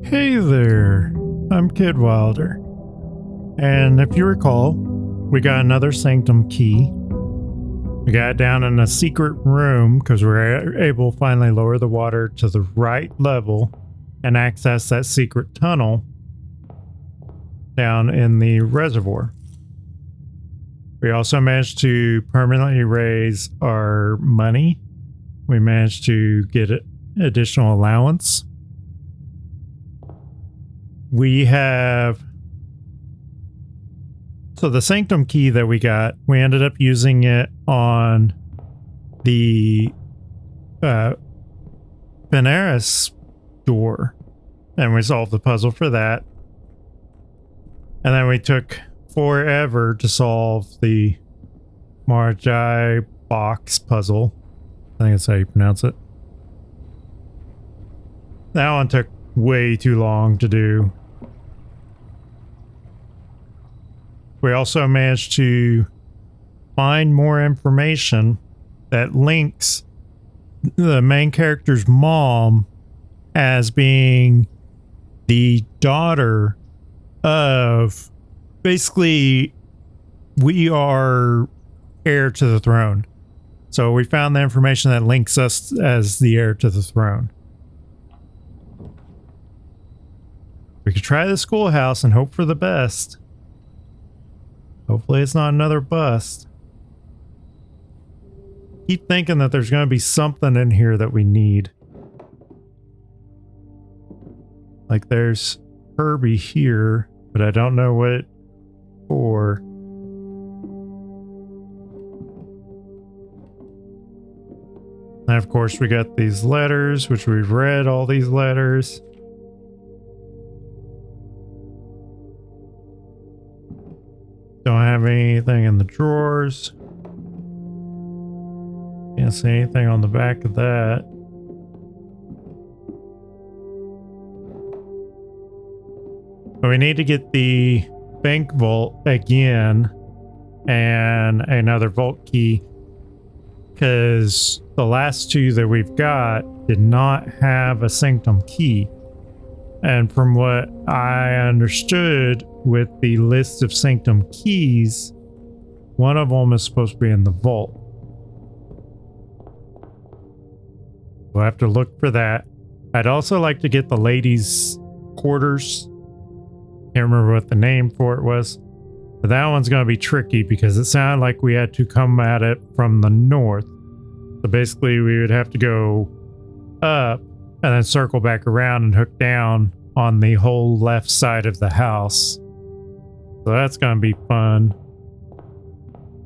Hey there, I'm Kid Wilder, and if you recall, we got another sanctum key. We got it down in a secret room because we were able to finally lower the water to the right level and access that secret tunnel down in the reservoir. We also managed to permanently raise our money. We managed to get additional allowance. We have... So the sanctum key that we got, we ended up using it on the Benares door. And we solved the puzzle for that. And then we took forever to solve the Marjai box puzzle. I think that's how you pronounce it. That one took way too long to do. We also managed to find more information that links the main character's mom as being the daughter of... Basically, we are heir to the throne. So we found the information that links us as the heir to the throne. We could try the schoolhouse and hope for the best. Hopefully it's not another bust. Keep thinking that there's going to be something in here that we need. Like there's Herbie here, but I don't know what for. And of course we got these letters, which we've read all these letters. Don't have anything in the drawers. Can't see anything on the back of that. But we need to get the bank vault again and another vault key, because the last two that we've got did not have a sanctum key. And from what I understood with the list of sanctum keys, one of them is supposed to be in the vault. We'll have to look for that. I'd also like to get the ladies' quarters. Can't remember what the name for it was. But that one's going to be tricky because it sounded like we had to come at it from the north. So basically we would have to go up and then circle back around and hook down on the whole left side of the house. So that's going to be fun.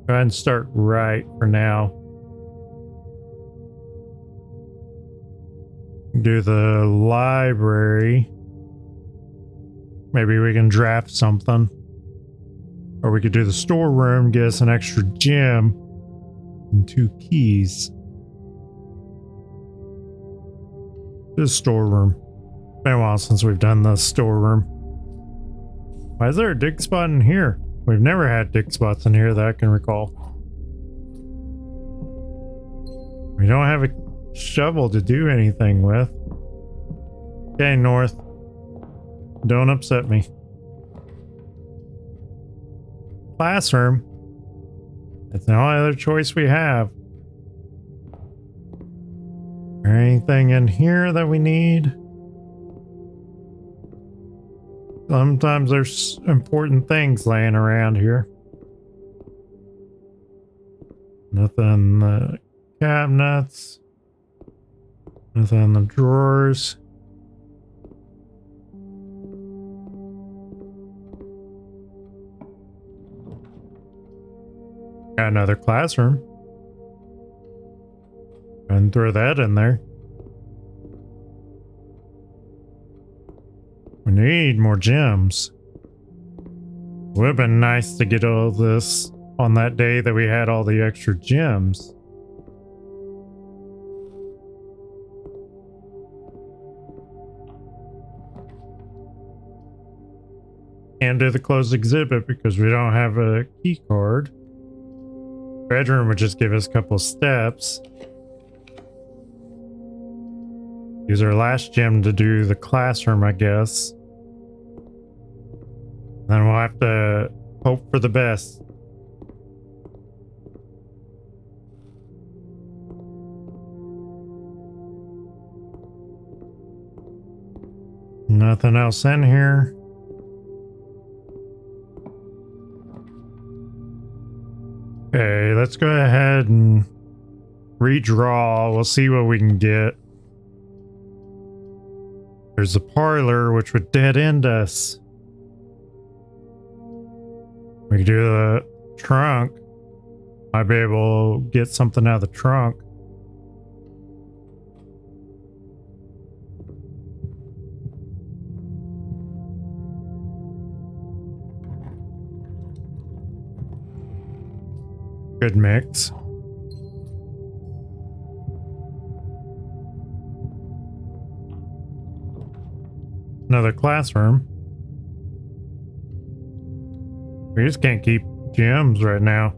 Go ahead and start right for now. Do the library. Maybe we can draft something. Or we could do the storeroom, get us an extra gem and 2 keys. The storeroom. Been a while since we've done the storeroom. Why is there a dig spot in here? We've never had dig spots in here that I can recall. We don't have a shovel to do anything with. Okay, North. Don't upset me. Classroom. That's the only other choice we have. Is there anything in here that we need? Sometimes there's important things laying around here. Nothing in the cabinets. Nothing in the drawers. Got another classroom. And throw that in there. We need more gems. Would have been nice to get all this on that day that we had all the extra gems. Can't do the closed exhibit because we don't have a key card. Bedroom would just give us a couple steps. Use our last gem to do the classroom, I guess. Then we'll have to hope for the best. Nothing else in here. Okay, let's go ahead and redraw. We'll see what we can get. There's a parlor, which would dead end us. We could do the trunk. Might be able to get something out of the trunk. Good mix. Another classroom. We just can't keep gems right now.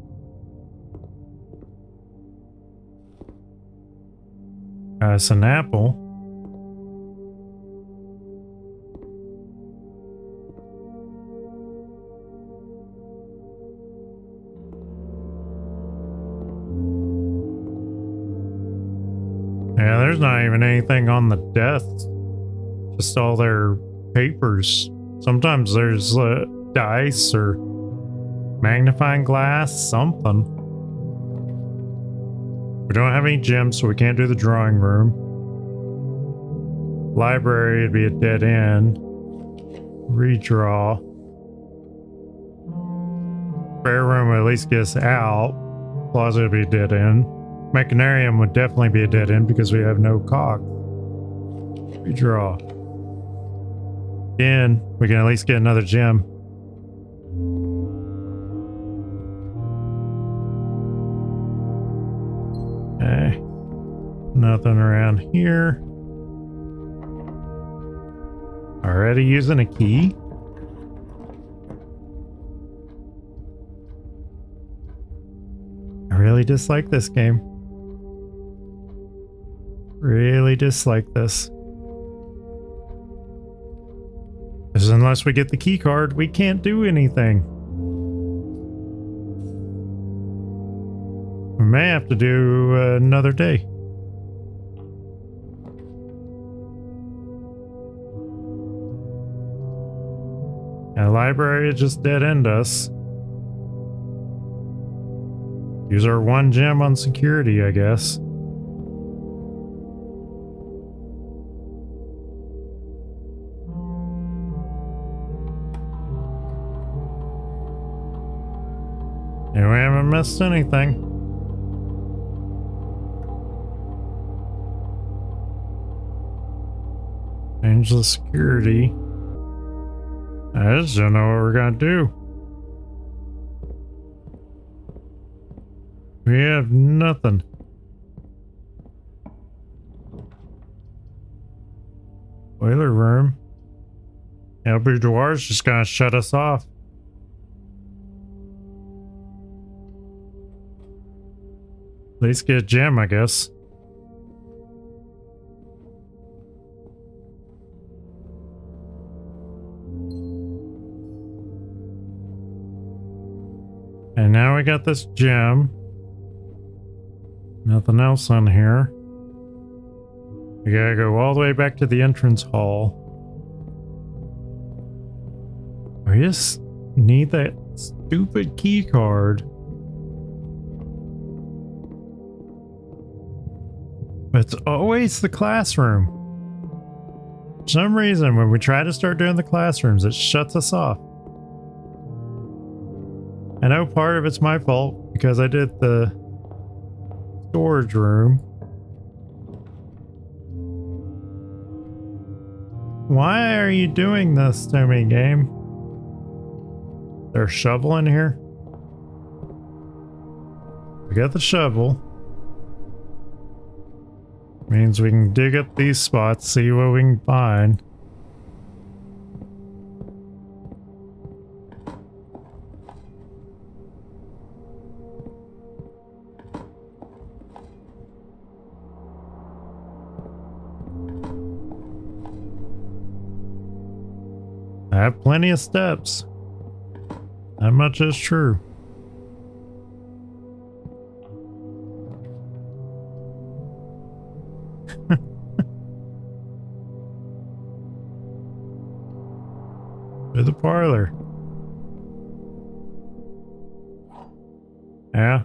It's an apple. Yeah, there's not even anything on the desks. Just all their papers. Sometimes there's dice or magnifying glass, something. We don't have any gems, so we can't do the drawing room. Library would be a dead end. Redraw. Prayer room would at least get us out. Closet would be a dead end. Mechanarium would definitely be a dead end because we have no cock. Redraw. Again, we can at least get another gem. Okay. Nothing around here. Already using a key. I really dislike this game. Really dislike this. Because unless we get the key card, we can't do anything. We may have to do another day. And the library just dead end us. Use our one gem on security, I guess. And we haven't missed anything. Change the security. I just don't know what we're gonna do. We have nothing. Boiler room. El Boudoir's just gonna shut us off. At least get a gem, I guess. And now we got this gem. Nothing else on here. We gotta go all the way back to the entrance hall. We just need that stupid key card. It's always the classroom. For some reason, when we try to start doing the classrooms, it shuts us off. I know part of it's my fault because I did the storage room. Why are you doing this to me, game? There's a shovel in here. We got the shovel. Means we can dig up these spots, see what we can find. I have plenty of steps. That much is true. To the parlor. Yeah.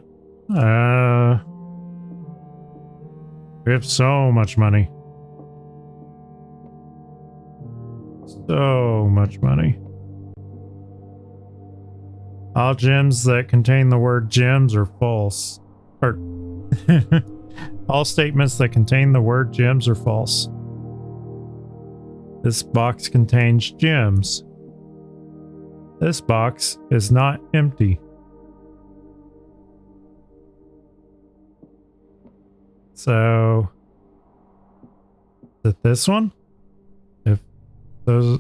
We have so much money. So much money. All gems that contain the word gems are false. Or all statements that contain the word gems are false. This box contains gems. This box is not empty. So, is it this one? If those...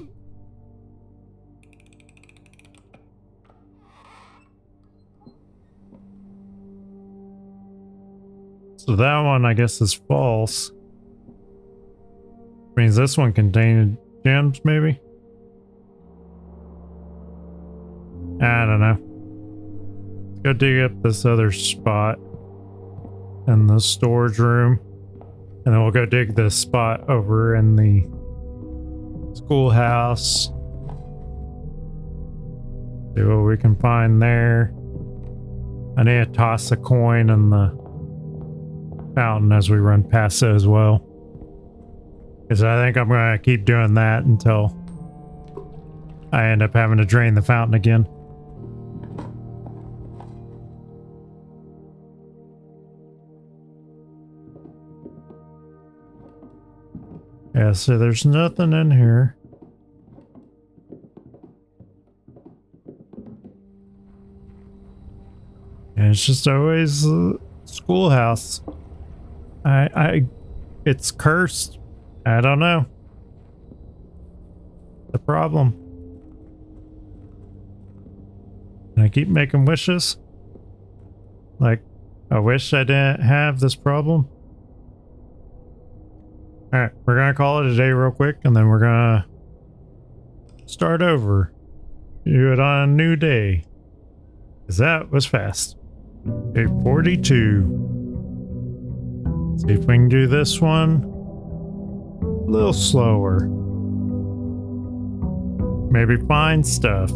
So that one, I guess, is false. Means this one contained gems, maybe? I don't know. Let's go dig up this other spot in the storage room. And then we'll go dig this spot over in the schoolhouse. See what we can find there. I need to toss a coin in the fountain as we run past it as well. Because I think I'm going to keep doing that until I end up having to drain the fountain again. Yeah, so there's nothing in here. And it's just always the schoolhouse. It's cursed. I don't know. The problem. And I keep making wishes. Like, I wish I didn't have this problem. Alright, we're gonna call it a day real quick, and then we're gonna start over. Do it on a new day. Because that was fast. Okay, 42. See if we can do this one a little slower. Maybe find stuff.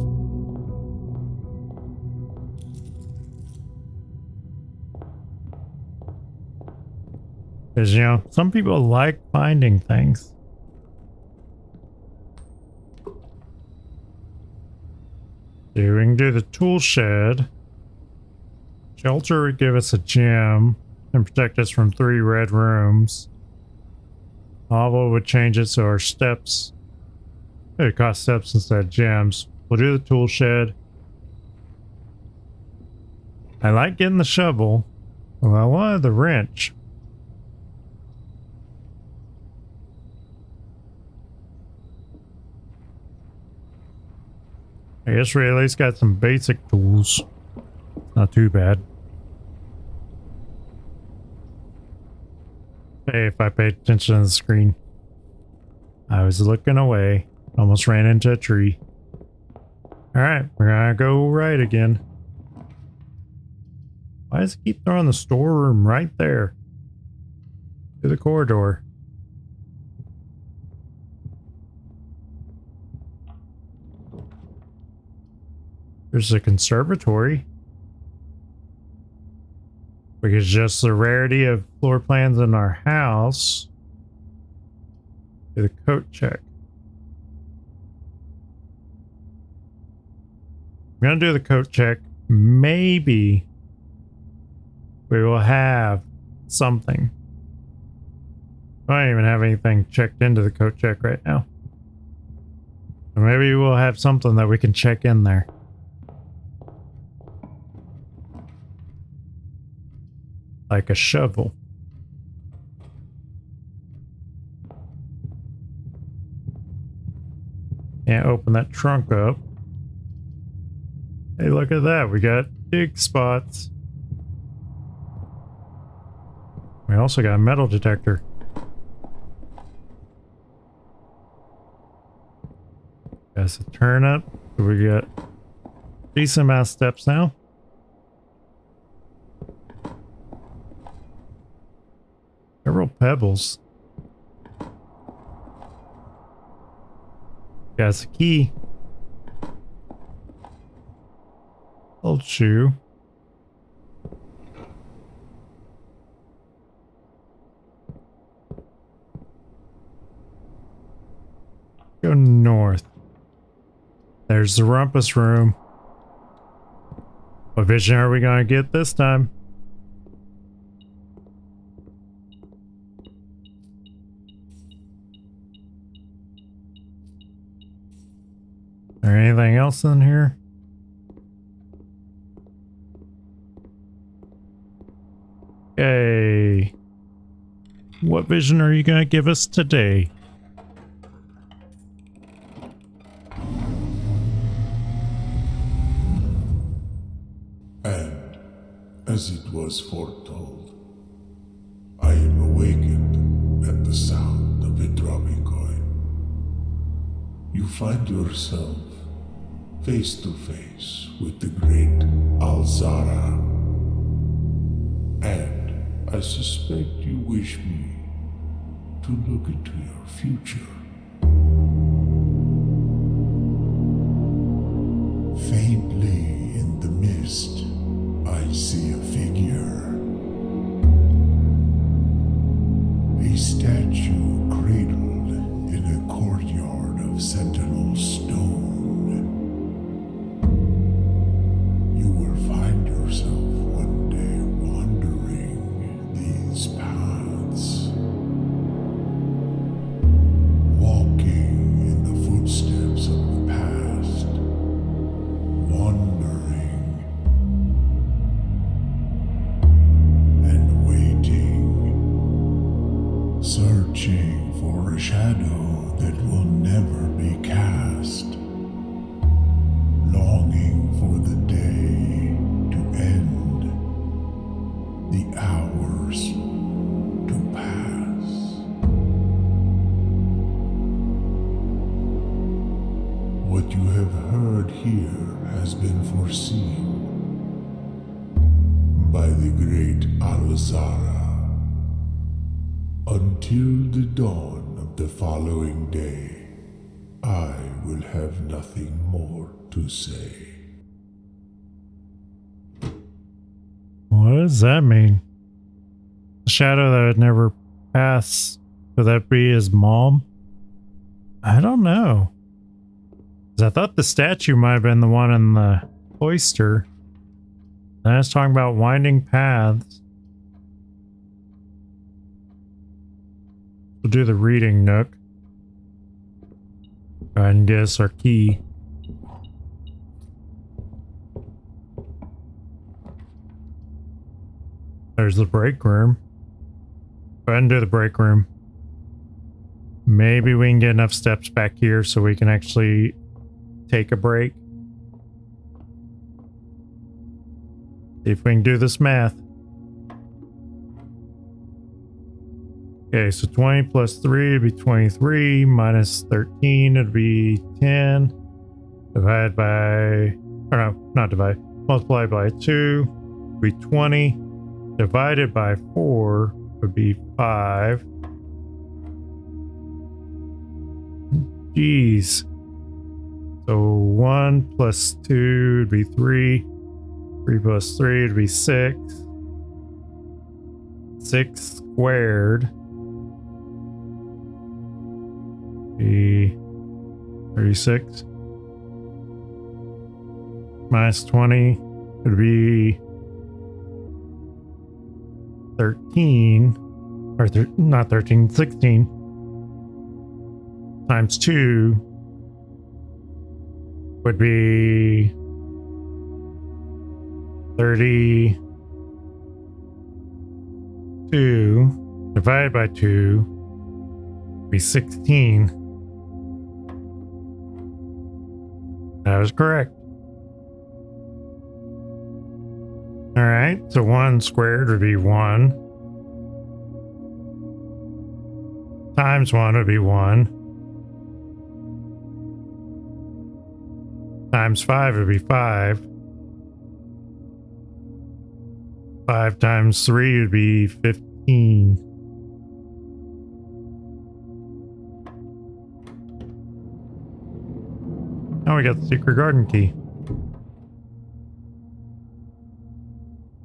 Because, you know, some people like finding things. See, we can do the tool shed. Shelter would give us a gem and protect us from 3 red rooms. Hovel would change it so our steps... It costs steps instead of gems. We'll do the tool shed. I like getting the shovel. Well, I wanted the wrench. I guess we at least got some basic tools. Not too bad. Hey, if I paid attention to the screen. I was looking away. Almost ran into a tree. Alright, we're gonna go right again. Why does it keep throwing the storeroom right there? To the corridor. There's a conservatory. Because just the rarity of floor plans in our house. Do the coat check. I'm gonna do the coat check. Maybe we will have something. I don't even have anything checked into the coat check right now. So maybe we'll have something that we can check in there. Like a shovel. Can't open that trunk up. Hey, look at that. We got dig spots. We also got a metal detector. Guess a turn up. We got decent amount of steps now. Several pebbles. Got a key. Old shoe. Go north. There's the rumpus room. What vision are we gonna get this time? Is there anything else in here? Okay. What vision are you gonna give us today? And, as it was foretold, I am awakened at the sound of a dropping coin. You find yourself face to face with the great Alzara. And I suspect you wish me to look into your future. Faintly in the mist, I see a figure. A statue cradled in a courtyard of sentinel stone. You will find yourself one day wandering these paths, walking in the footsteps of the past, wandering and waiting, searching for a shadow that will never be cast, longing for the day to end, the hours to pass. What you have heard here has been foreseen by the great Alzara. Until the dawn of the following day, I will have nothing more to say. What does that mean? The shadow that would never pass. Could that be his mom? I don't know. 'Cause I thought the statue might have been the one in the cloister. And I was talking about winding paths. We'll do the reading nook. Go ahead and get us our key. There's the break room. Go ahead and do the break room. Maybe we can get enough steps back here so we can actually take a break. See if we can do this math. Okay, so 20 plus 3 would be 23, minus 13 would be 10, divided by, or no, not divide, multiplied by 2 would be 20, divided by 4 would be 5. Jeez. So 1 plus 2 would be 3, 3 plus 3 would be 6, 6 squared be 36 minus 20 would be 13, or not 13, 16 times 2 would be 32 divided by 2 would be 16. That was correct. All right, so 1 squared would be 1. Times 1 would be 1. Times 5 would be 5. 5 times 3 would be 15. Now we got the secret garden key.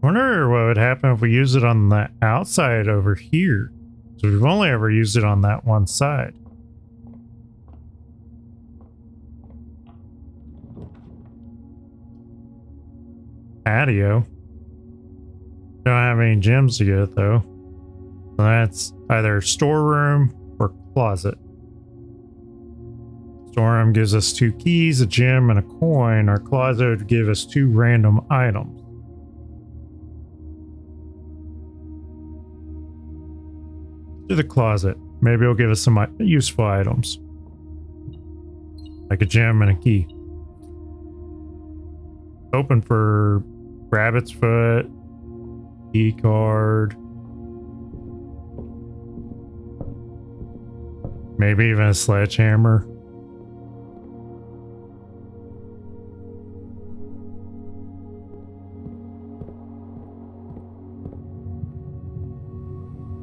I wonder what would happen if we use it on the outside over here. So we've only ever used it on that one side. Patio. Don't have any gems to get though. So that's either storeroom or closet. Storeroom gives us 2 keys, a gem, and a coin. Our closet would give us 2 random items. To the closet. Maybe it'll give us some useful items. Like a gem and a key. Open for rabbit's foot, key card. Maybe even a sledgehammer.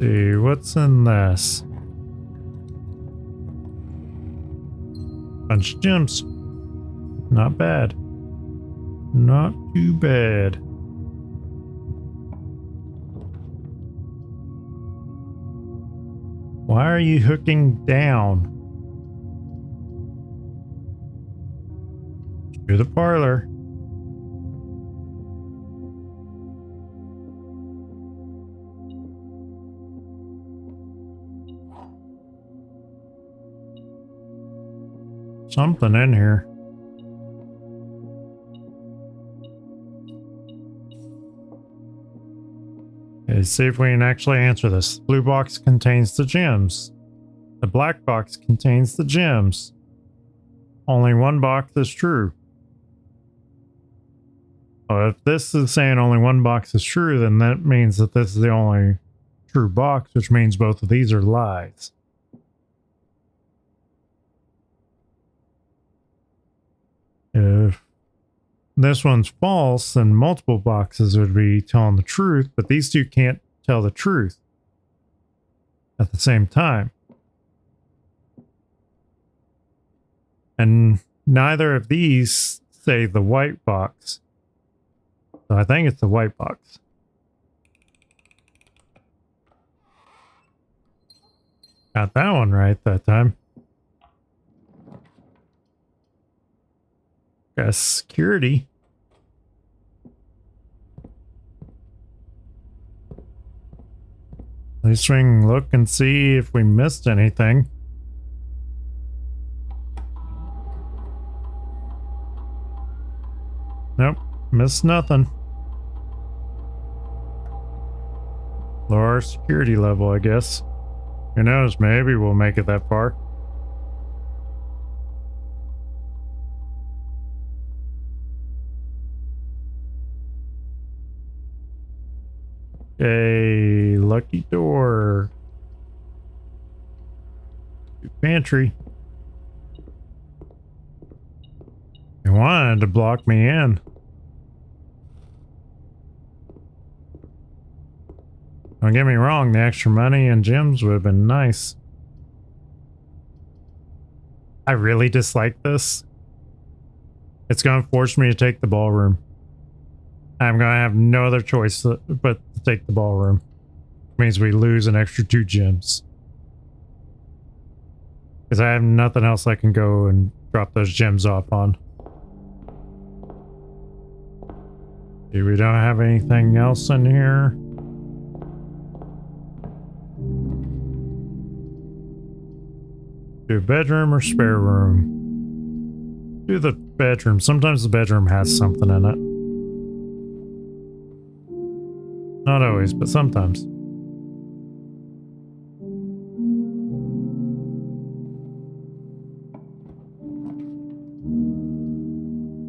See, what's in this? Bunch of gems. Not bad. Not too bad. Why are you hooking down? To the parlor. Something in here. Let's see if we can actually answer this. Blue box contains the gems. The black box contains the gems. Only one box is true. Well, if this is saying only one box is true, then that means that this is the only true box, which means both of these are lies. If this one's false, then multiple boxes would be telling the truth, but these two can't tell the truth at the same time. And neither of these say the white box. So I think it's the white box. Got that one right that time. Got security. At least we can look and see if we missed anything. Nope, missed nothing. Lower security level, I guess. Who knows, maybe we'll make it that far. A lucky door. Pantry. They wanted to block me in. Don't get me wrong, the extra money and gems would have been nice. I really dislike this. It's going to force me to take the ballroom. I'm going to have no other choice but to take the ballroom. Means we lose an extra 2 gems. Because I have nothing else I can go and drop those gems off on. Okay, we don't have anything else in here. Do a bedroom or spare room? Do the bedroom. Sometimes the bedroom has something in it. Not always, but sometimes.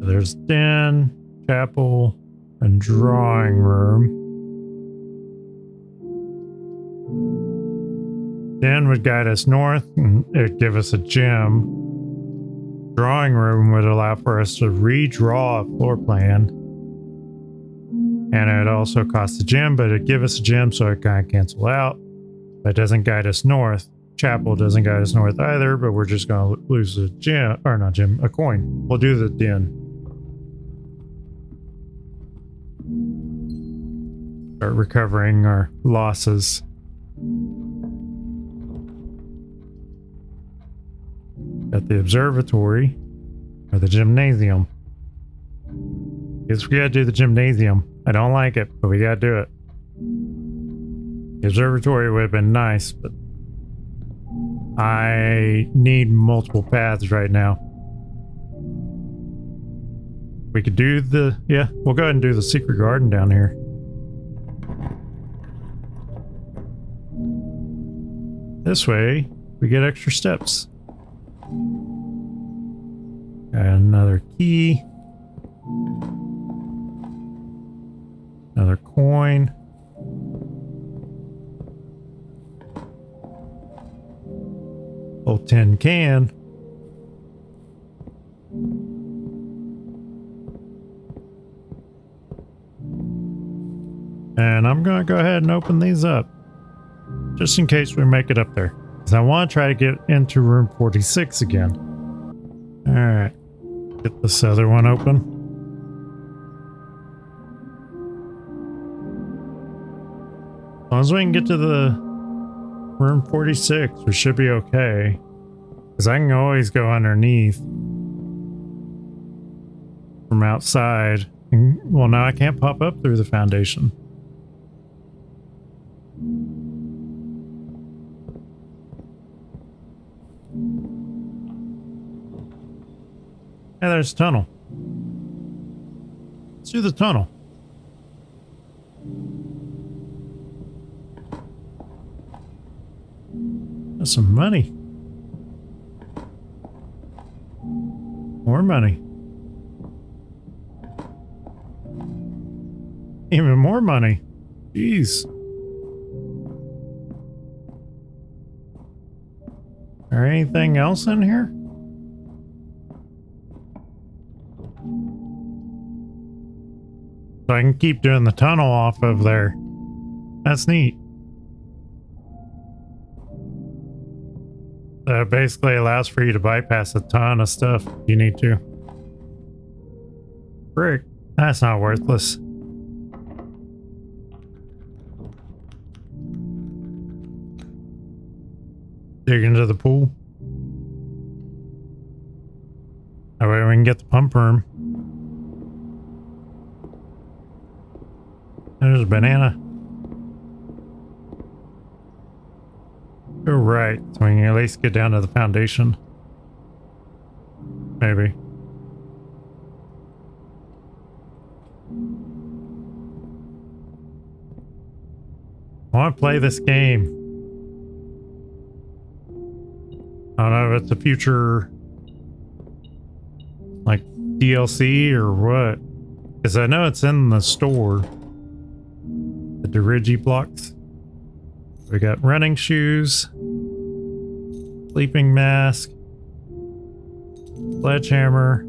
There's den, chapel, and drawing room. Den would guide us north, and it'd give us a gem. Drawing room would allow for us to redraw a floor plan. And it would also cost a gem, but it'd give us a gem so it kind of cancel out. That doesn't guide us north. Chapel doesn't guide us north either, but we're just going to lose a gem, or not gem, a coin. We'll do the den. Start recovering our losses. At the observatory, or the gymnasium. Guess we gotta do the gymnasium. I don't like it, but we gotta do it. The observatory would have been nice, but I need multiple paths right now. We could do the, yeah, we'll go ahead and do the secret garden down here. This way, we get extra steps. Got another key. Another coin. Old tin can. And I'm going to go ahead and open these up. Just in case we make it up there. Because I want to try to get into room 46 again. Alright. Get this other one open. As long as we can get to the room 46, we should be okay. Because I can always go underneath from outside. And, well, now I can't pop up through the foundation. Hey, there's a tunnel. Let's do the tunnel. That's some money. More money. Even more money. Jeez. Is there anything else in here? So I can keep doing the tunnel off of there. That's neat. That basically allows for you to bypass a ton of stuff if you need to. Frick, that's not worthless. Dig into the pool. That way we can get the pump room. There's a banana. Oh, right. So we can at least get down to the foundation. Maybe. I want to play this game. I don't know if it's a future like DLC or what. Because I know it's in the store. The Dirigi blocks. We got running shoes, sleeping mask, sledgehammer,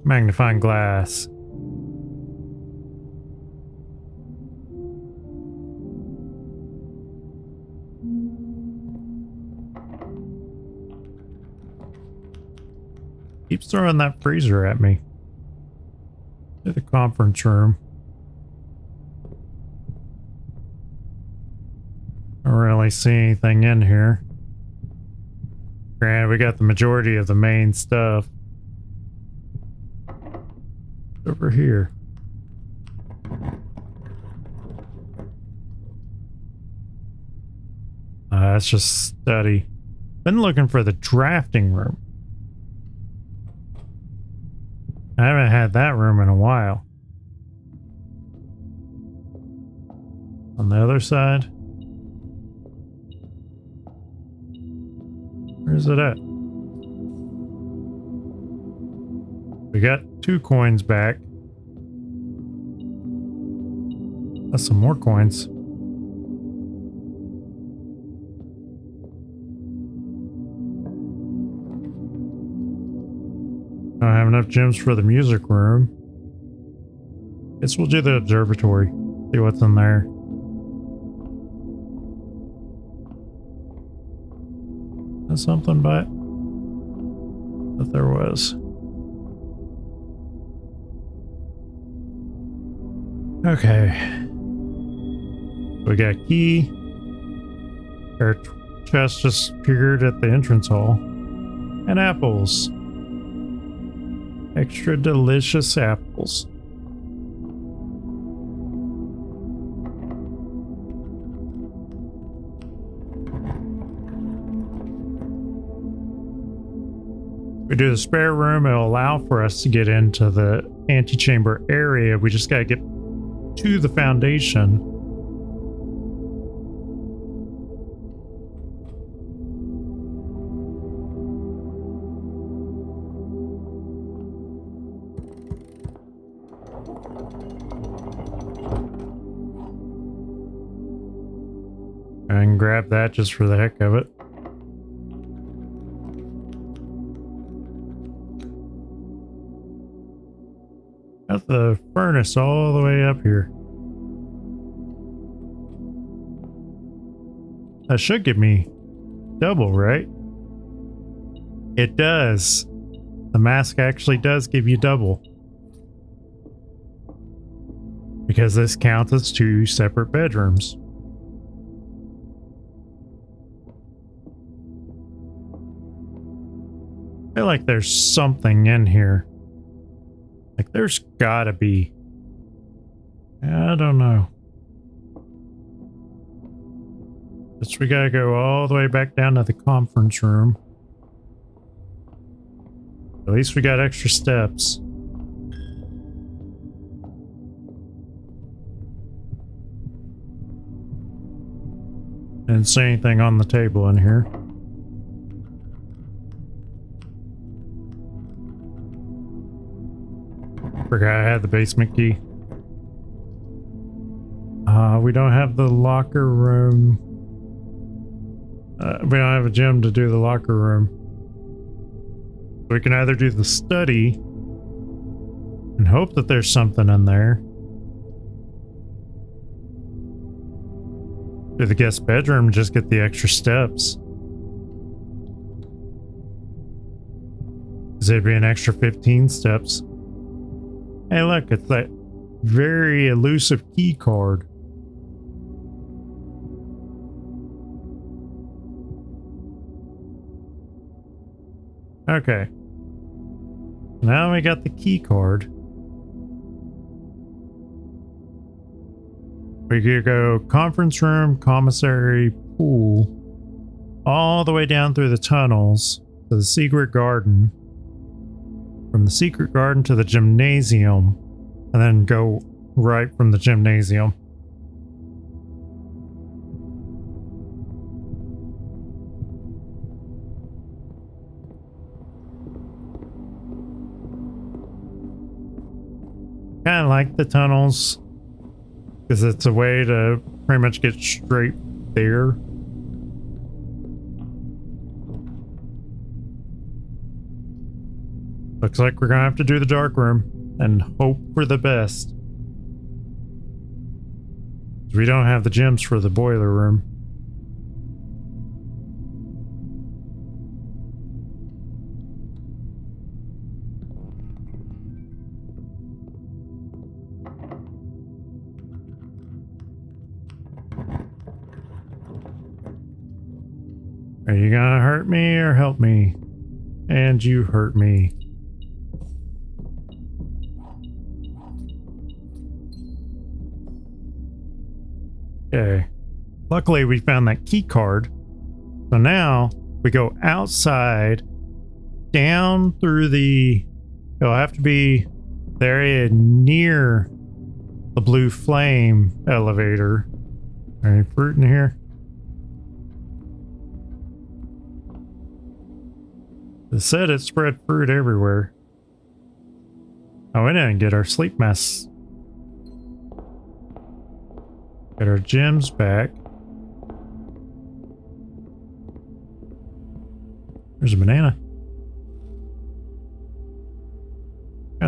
magnifying glass. Keeps throwing that freezer at me. To the conference room. I don't really see anything in here. Granted, we got the majority of the main stuff over here. That's just study. Been looking for the drafting room. I haven't had that room in a while. On the other side. Where's it at? We got 2 coins back. That's some more coins. I don't have enough gems for the music room. Guess we'll do the observatory. See what's in there. There's something but that there was. Okay. We got a key. Our chest just appeared at the entrance hall. And apples. Extra delicious apples. We do the spare room, it'll allow for us to get into the antechamber area. We just gotta get to the foundation. I can grab that just for the heck of it. Got the furnace all the way up here. That should give me double, right? It does. The mask actually does give you double. Because this counts as 2 separate bedrooms. I feel like there's something in here. Like there's gotta be. I don't know. Guess we gotta go all the way back down to the conference room. At least we got extra steps. Didn't see anything on the table in here. Forgot I had the basement key. We don't have the locker room. We don't have a gem to do the locker room. We can either do the study and hope that there's something in there. Do the guest bedroom and just get the extra steps. Because it'd be an extra 15 steps. Hey look, it's that very elusive key card. Okay. Now we got the key card. We could go conference room, commissary, pool, all the way down through the tunnels to the secret garden. From the secret garden to the gymnasium, and then go right from the gymnasium. Kind of like the tunnels because it's a way to pretty much get straight there. Looks like we're gonna have to do the dark room and hope for the best. We don't have the gems for the boiler room. Are you gonna hurt me or help me? And you hurt me. Okay. Luckily, we found that key card. So now we go outside, down through the. It'll have to be the area near the blue flame elevator. Any fruit in here? It said it spread fruit everywhere. Oh, we didn't get our sleep masks. Get our gems back. There's a banana.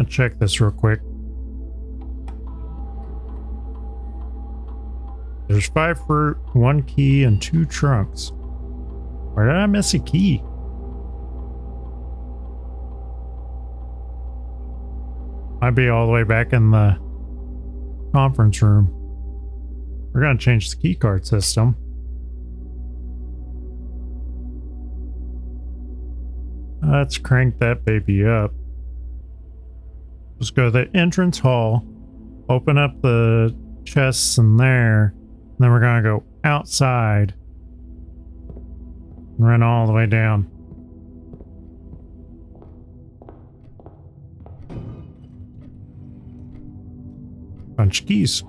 gonna check this real quick. There's 5 fruit, 1 key, and 2 trunks. Where did I miss a key? Might be all the way back in the conference room. We're gonna change the key card system. Let's crank that baby up. Let's go to the entrance hall, open up the chests in there, and then we're gonna go outside and run all the way down. Bunch of keys.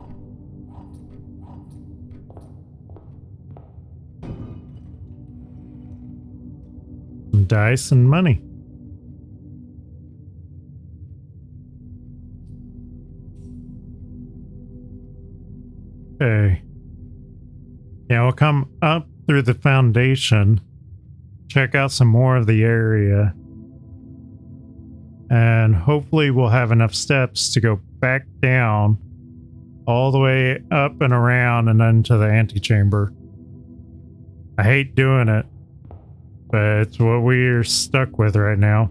Some dice and money. Okay. Yeah, we'll come up through the foundation, check out some more of the area, and hopefully we'll have enough steps to go back down all the way up and around and then to the antechamber. I hate doing it, but it's what we're stuck with right now.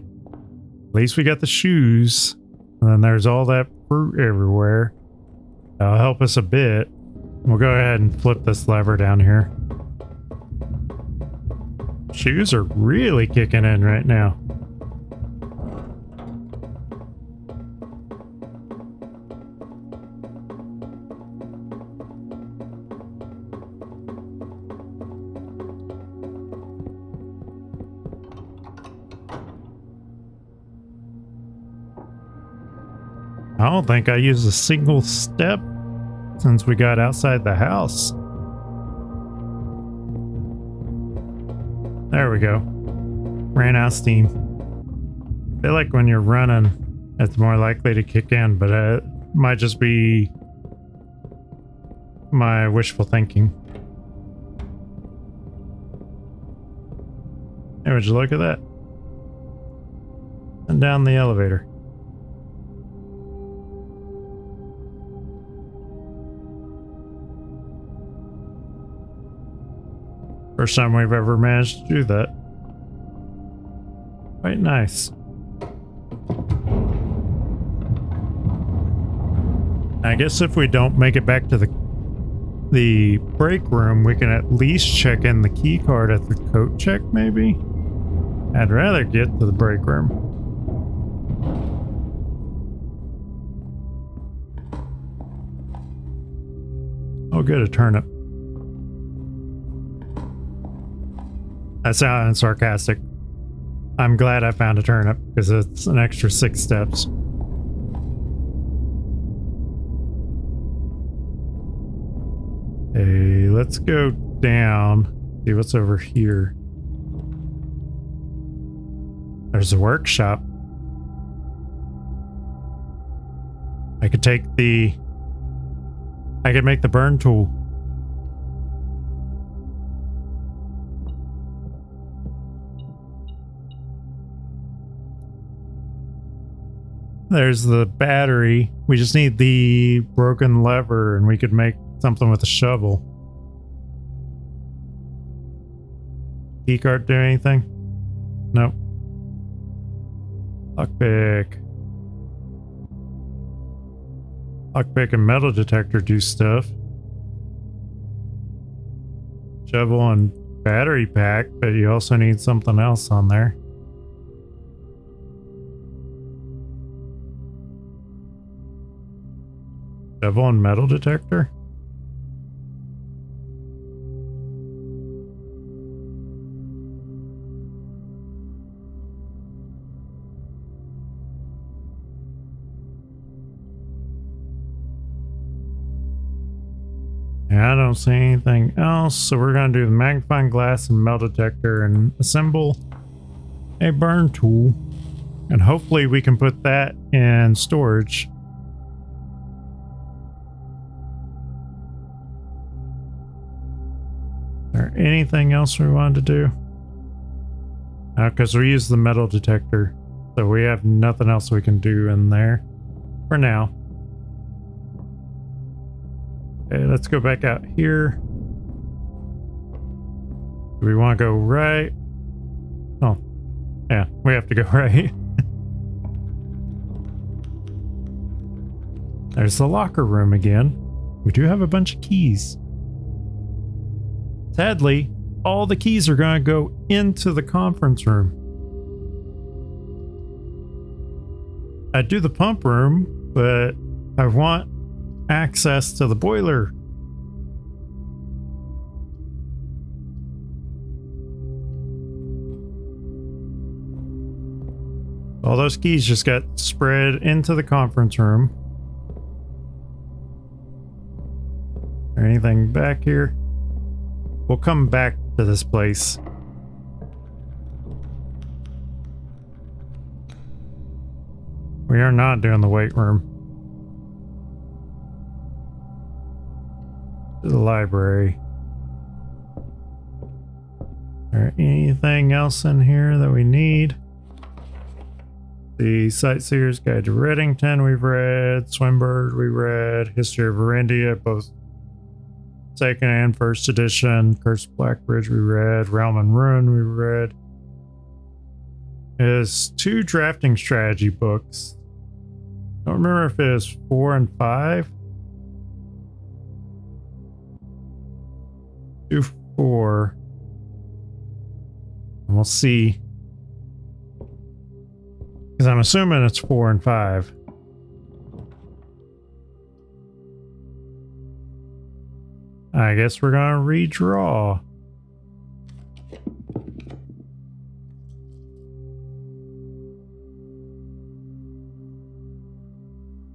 At least we got the shoes, and then there's all that fruit everywhere. That'll help us a bit. We'll go ahead and flip this lever down here. Shoes are really kicking in right now. I don't think I used a single step since we got outside the house. There we go. Ran out of steam. I feel like when you're running, it's more likely to kick in, but it might just be my wishful thinking. Hey, would you look at that? And down the elevator. First time we've ever managed to do that. Quite nice. I guess if we don't make it back to the break room, we can at least check in the key card at the coat check, maybe? I'd rather get to the break room. Oh, good, a turnip. That sounded sarcastic. I'm glad I found a turnip because it's an extra 6 steps. Hey, let's go down. See what's over here. There's a workshop. I could make the burn tool. There's the battery. We just need the broken lever and we could make something with a shovel. Keycard do anything? Nope. Lockpick. Lockpick and metal detector do stuff. Shovel and battery pack, but you also need something else on there. Shovel and metal detector? Yeah, I don't see anything else, so we're going to do the magnifying glass and metal detector and assemble a burn tool. And hopefully we can put that in storage. Is there anything else we wanted to do? Because we used the metal detector. So we have nothing else we can do in there for now. Okay, let's go back out here. Do we want to go right? Oh, yeah, we have to go right. There's the locker room again. We do have a bunch of keys. Sadly, all the keys are going to go into the conference room. I'd do the pump room, but I want access to the boiler. All those keys just got spread into the conference room. Or anything back here? We'll come back to this place. We are not doing the weight room. To the library. Is there anything else in here that we need? The Sightseer's Guide to Reddington we've read. Swinburne we read. History of Varandia, both second and first edition. Curse of Blackbridge we read. Realm and Ruin we read. There's 2 drafting strategy books. I don't remember if it was 4 and 5. 2, 4. And we'll see. Because I'm assuming it's 4 and 5. I guess we're gonna redraw.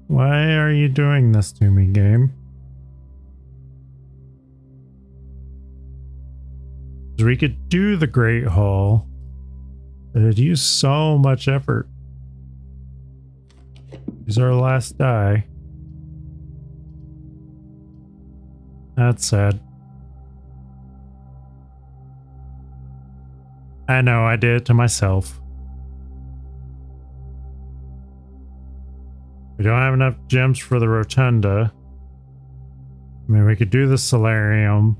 Why are you doing this to me, game? We could do the Great Hall, but it'd use so much effort. Use our last die. That's sad. I know, I did it to myself. We don't have enough gems for the rotunda. I mean, we could do the solarium.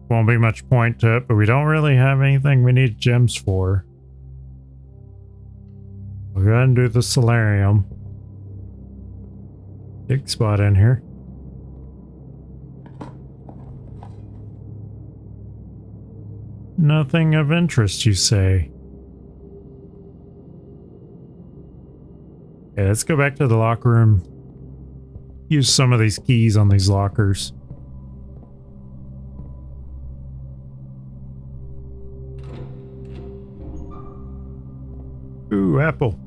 Won't be much point to it, but we don't really have anything we need gems for. We'll go ahead and do the solarium. Big spot in here. Nothing of interest, you say? Okay, let's go back to the locker room. Use some of these keys on these lockers. Ooh, apple.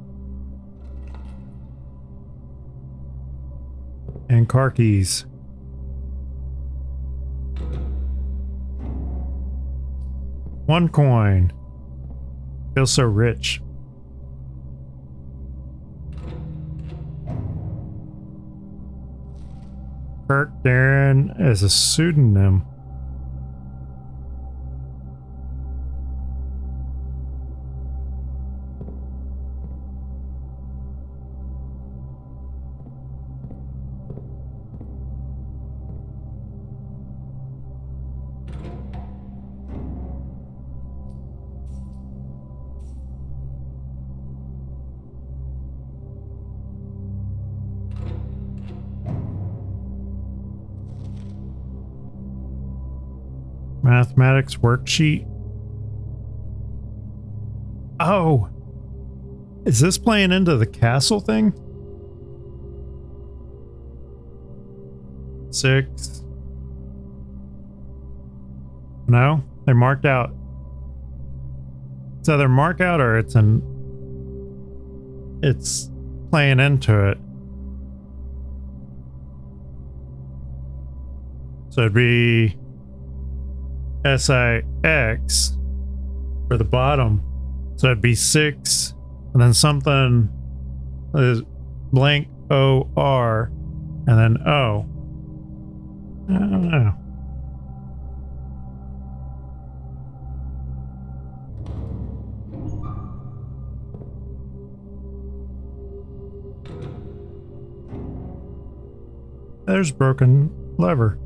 And car keys. One coin. Feel so rich. Kirk Darren is a pseudonym. Mathematics worksheet. Oh, is this playing into the castle thing? 6. No, they're marked out. It's either marked out or it's playing into it. So it'd be SIX for the bottom. So it'd be 6 and then something is blank OR and then O. I don't know. There's broken lever.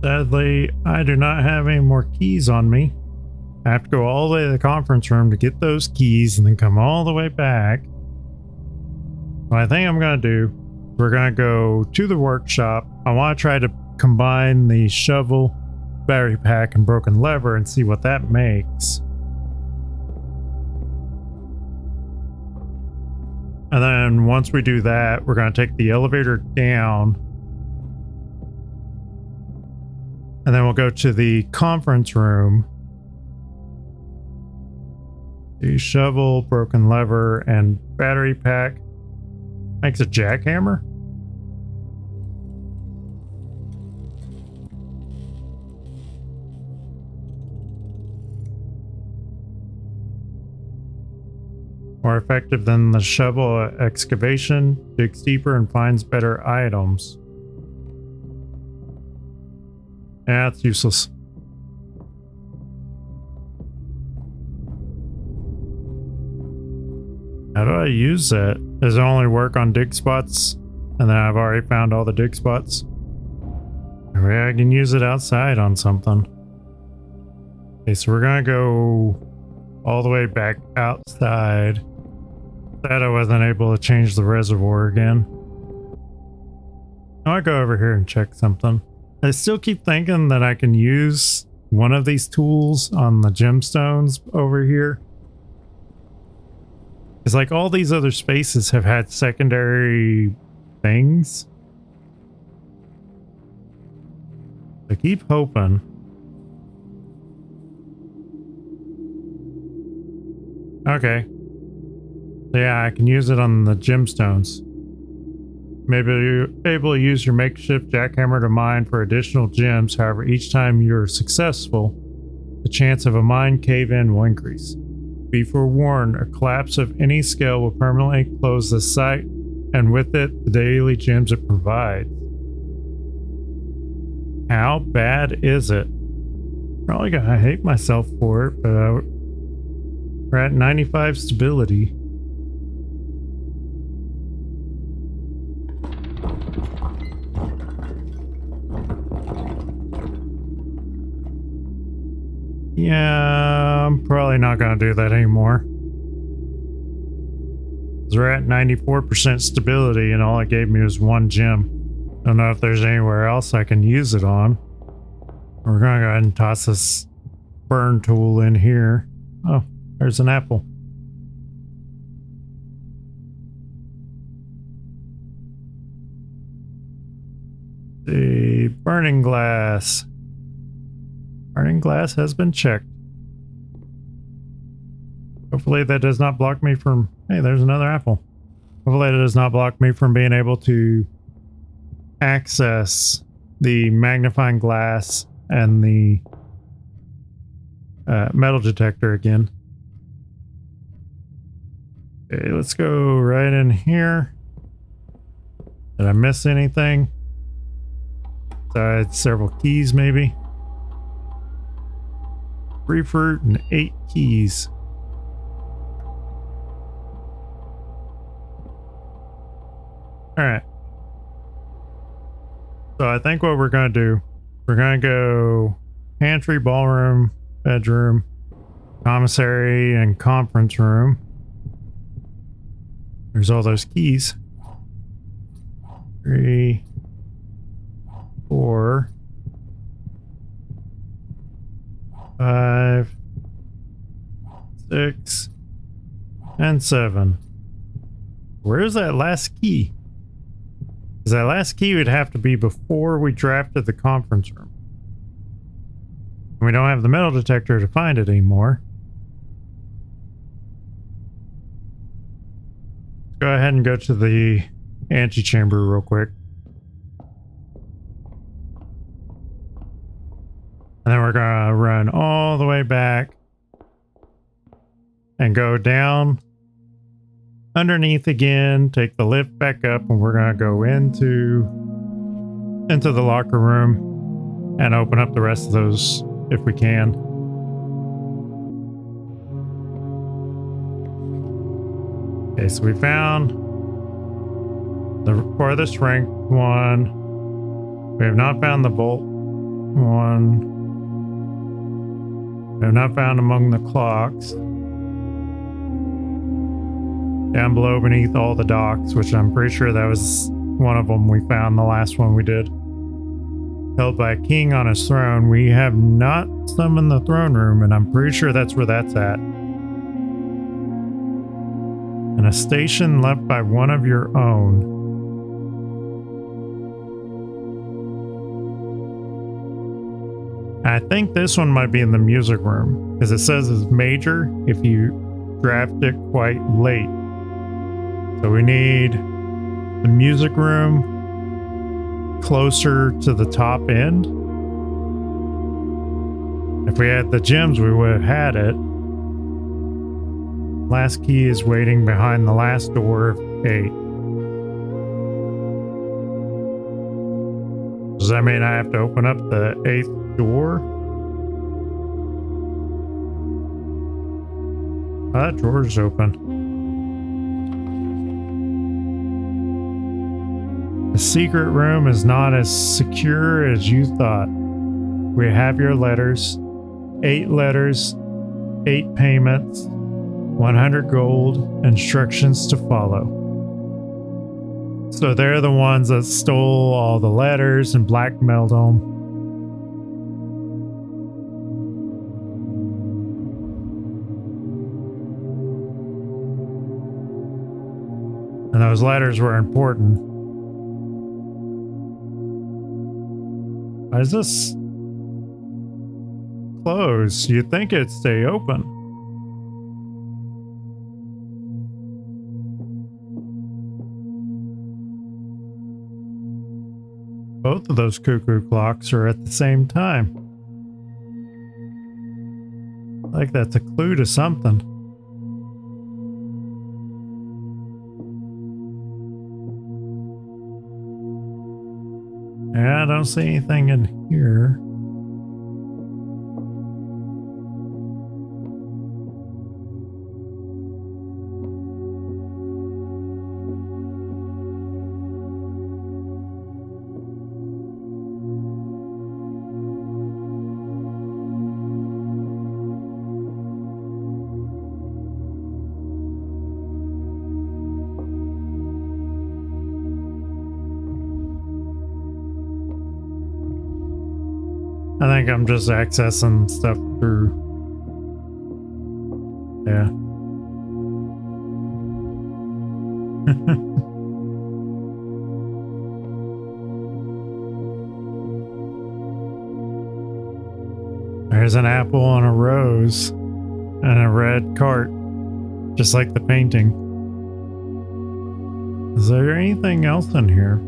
Sadly, I do not have any more keys on me. I have to go all the way to the conference room to get those keys and then come all the way back. What I think I'm going to do, we're going to go to the workshop. I want to try to combine the shovel, battery pack, and broken lever and see what that makes. And then once we do that, we're going to take the elevator down. And then we'll go to the conference room. The shovel, broken lever, and battery pack makes a jackhammer. More effective than the shovel at excavation, digs deeper and finds better items. Yeah, it's useless. How do I use that? Does it only work on dig spots? And then I've already found all the dig spots. Maybe I can use it outside on something. Okay, so we're gonna go all the way back outside. That I wasn't able to change the reservoir again. I'll go over here and check something. I still keep thinking that I can use one of these tools on the gemstones over here. It's like all these other spaces have had secondary things. I keep hoping. Okay. Yeah, I can use it on the gemstones. Maybe you're able to use your makeshift jackhammer to mine for additional gems. However, each time you're successful, the chance of a mine cave-in will increase. Be forewarned, a collapse of any scale will permanently close the site, and with it, the daily gems it provides. How bad is it? Probably gonna hate myself for it, but we're at 95 stability. Yeah, I'm probably not going to do that anymore. We're at 94% stability and all it gave me was one gem. Don't know if there's anywhere else I can use it on. We're going to go ahead and toss this burn tool in here. Oh, there's an apple. The burning glass. Burning glass has been checked. Hopefully that does not block me from... Hey, there's another apple. Hopefully that does not block me from being able to access the magnifying glass and the metal detector again. Okay, let's go right in here. Did I miss anything? Besides several keys, maybe? 3 fruit and 8 keys. Alright. So I think what we're going to do, we're going to go pantry, ballroom, bedroom, commissary, and conference room. There's all those keys. 3, 4, 5, 6, and 7. Where's that last key? Because that last key would have to be before we drafted the conference room. We don't have the metal detector to find it anymore. Let's go ahead and go to the antechamber real quick. And then we're going to run all the way back and go down underneath again, take the lift back up, and we're gonna go into the locker room and open up the rest of those if we can. Okay, so we found the farthest ranked one. We have not found the bolt one. We have not found among the clocks. Down below beneath all the docks, which I'm pretty sure that was one of them we found, the last one we did. Held by a king on his throne. We have not summoned the throne room, and I'm pretty sure that's where that's at. And a station left by one of your own. I think this one might be in the music room, because it says it's major if you draft it quite late. So we need the music room closer to the top end. If we had the gems, we would have had it. Last key is waiting behind the last door of 8. Does that mean I have to open up the 8th door? Oh, that door's open. The secret room is not as secure as you thought. We have your letters. 8 letters, 8 payments, 100 gold, instructions to follow. So they're the ones that stole all the letters and blackmailed them. And those letters were important. Why is this closed? You'd think it'd stay open. Both of those cuckoo clocks are at the same time. Like that's a clue to something. Yeah, I don't see anything in here. I think I'm just accessing stuff through. Yeah. There's an apple and a rose and a red cart, just like the painting. Is there anything else in here?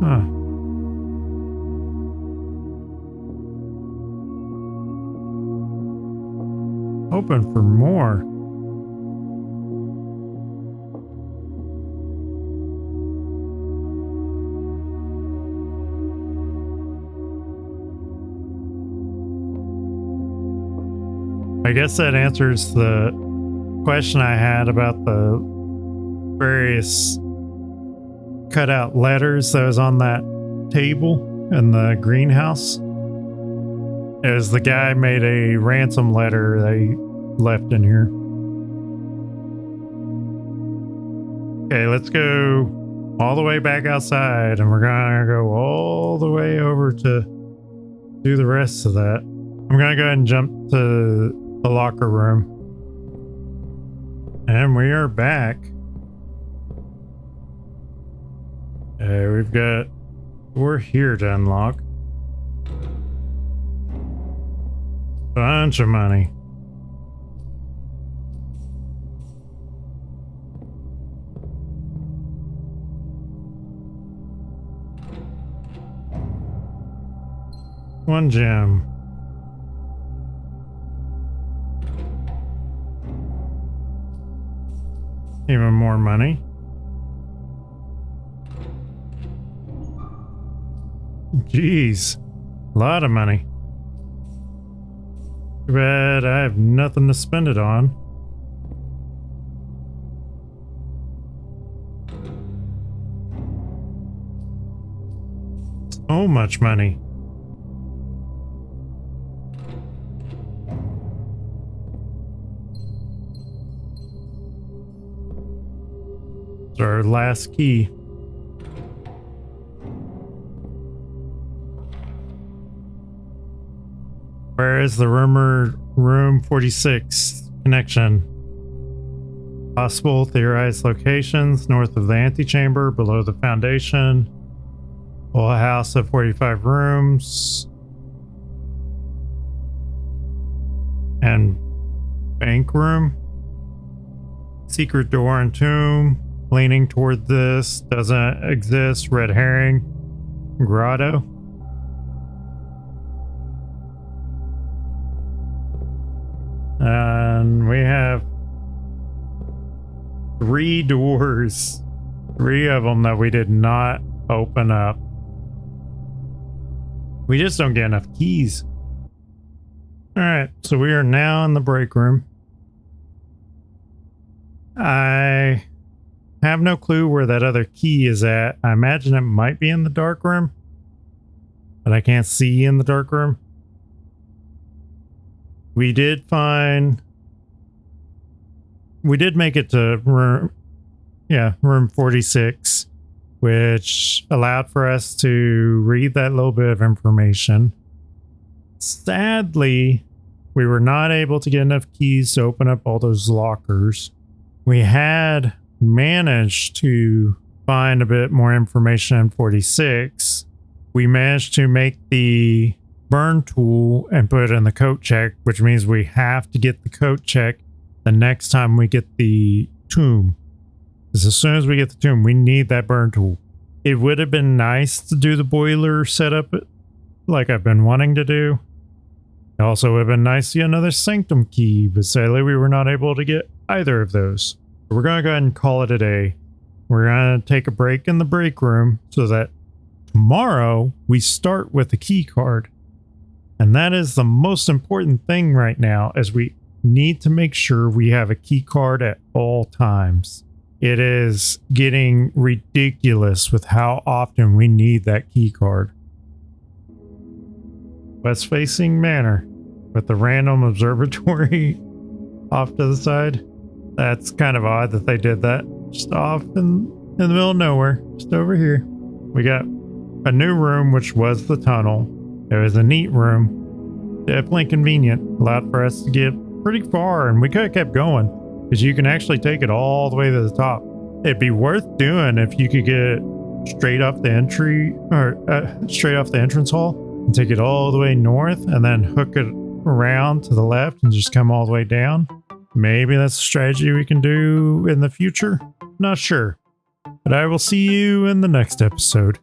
Huh. Hoping for more. I guess that answers the question I had about the various cutout letters that was on that table in the greenhouse. It was the guy made a ransom letter they left in here. Okay, let's go all the way back outside, and we're gonna go all the way over to do the rest of that. I'm gonna go ahead and jump to the locker room. And we are back. We've got door here to unlock. Bunch of money. 1 gem. Even more money. Jeez. A lot of money. Too bad I have nothing to spend it on. So much money. It's our last key. Where is the rumored room 46 connection? Possible theorized locations: north of the antechamber, below the foundation. Full house of 45 rooms. And bank room. Secret door and tomb. Leaning toward this. Doesn't exist. Red herring. Grotto. And we have 3 doors. 3 of them that we did not open up. We just don't get enough keys. Alright, so we are now in the break room. I have no clue where that other key is at. I imagine it might be in the dark room, but I can't see in the dark room. We did make it to room 46, which allowed for us to read that little bit of information. Sadly, we were not able to get enough keys to open up all those lockers. We had managed to find a bit more information in 46. We managed to make the burn tool and put it in the coat check, which means we have to get the coat check the next time we get the tomb. Because as soon as we get the tomb, we need that burn tool. It would have been nice to do the boiler setup like I've been wanting to do. It also would have been nice to get another sanctum key, but sadly we were not able to get either of those. We're going to go ahead and call it a day. We're going to take a break in the break room so that tomorrow we start with the key card. And that is the most important thing right now, as we need to make sure we have a key card at all times. It is getting ridiculous with how often we need that key card. West facing manor with the random observatory off to the side. That's kind of odd that they did that just off in the middle of nowhere, just over here. We got a new room, which was the tunnel. It was a neat room, definitely convenient, allowed for us to get pretty far, and we could have kept going because you can actually take it all the way to the top. It'd be worth doing if you could get straight off the entry or straight off the entrance hall and take it all the way north and then hook it around to the left and just come all the way down. Maybe that's a strategy we can do in the future. Not sure. But I will see you in the next episode.